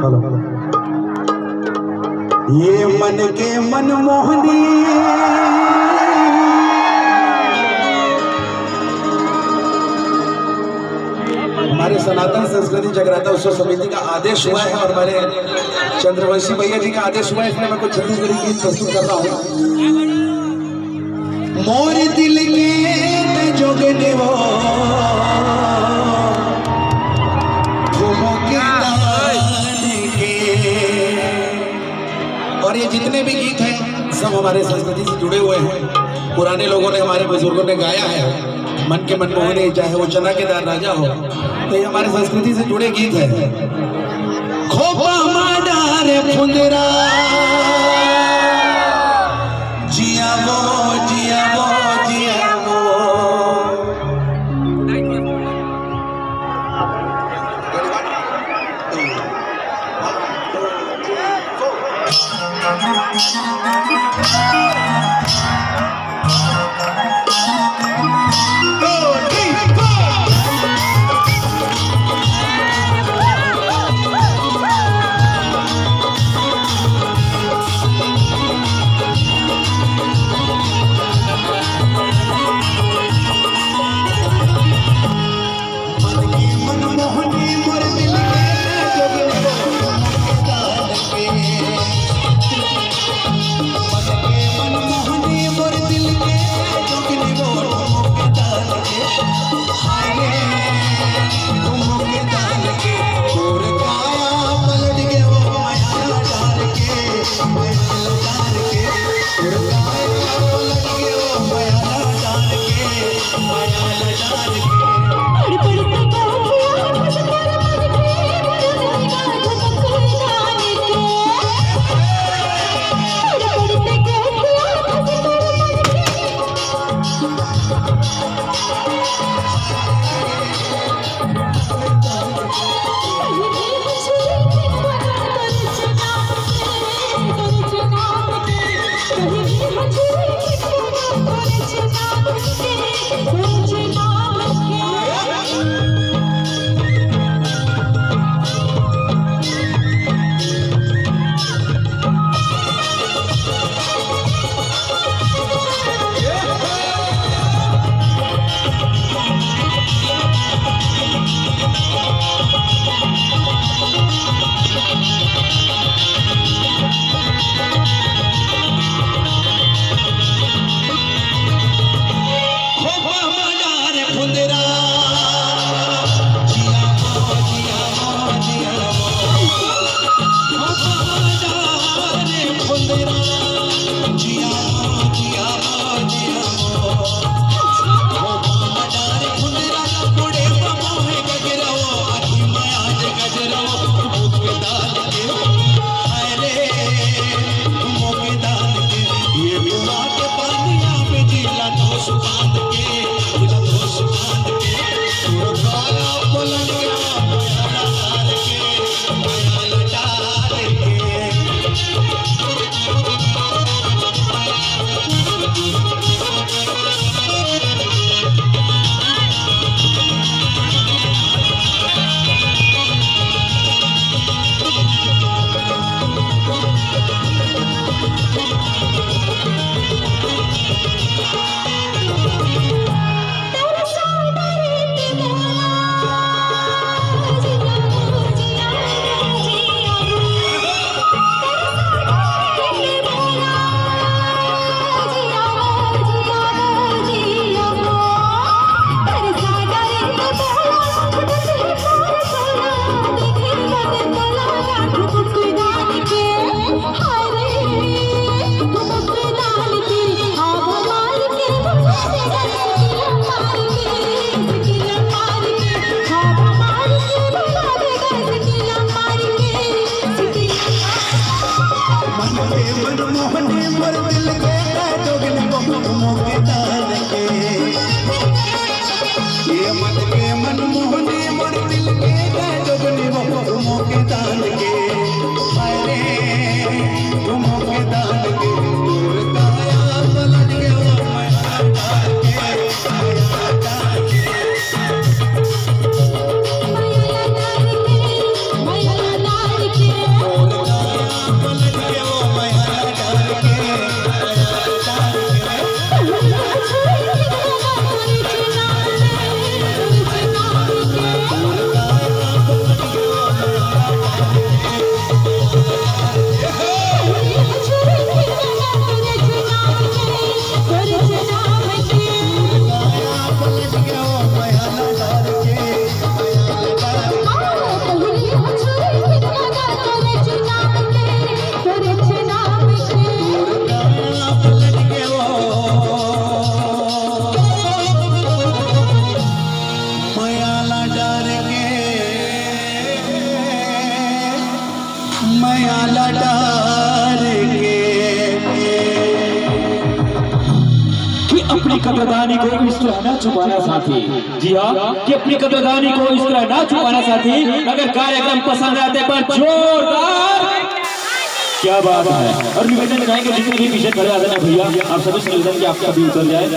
ये मन के मनमोहनी हमारे सनातन संस्कृति जागृता उत्सव समिति का आदेश हुआ है और हमारे चंद्रवंशी भैया जी का आदेश हुआ है, इसलिए मैं कुछ छत्तीसगढ़ी गीत प्रस्तुत कर रहा हूँ। मोर दिल के जोगने वो और ये जितने भी गीत हैं सब हमारे संस्कृति से जुड़े हुए हैं। पुराने लोगों ने, हमारे बुजुर्गों ने गाया है। मन के मनमोहनी, चाहे वो चना के दार राजा हो, तो ये हमारे संस्कृति से जुड़े गीत हैं। खोपा माडारे फुंदरा जिया वो जिया वो जिया वो। के मैं आला डार के कि अपनी कदरदानी को इस तरह ना छुपाना साथी। जी हाँ, कि अपनी कदरदानी को इस तरह ना छुपाना साथी। अगर कार्यक्रम पसंद आते पर जोरदार क्या बात है। और निवेदन करेंगे जितने भी पीछे खड़े आते हैं भैया, आप सभी से निवेदन कि आप सभी उतर जाए।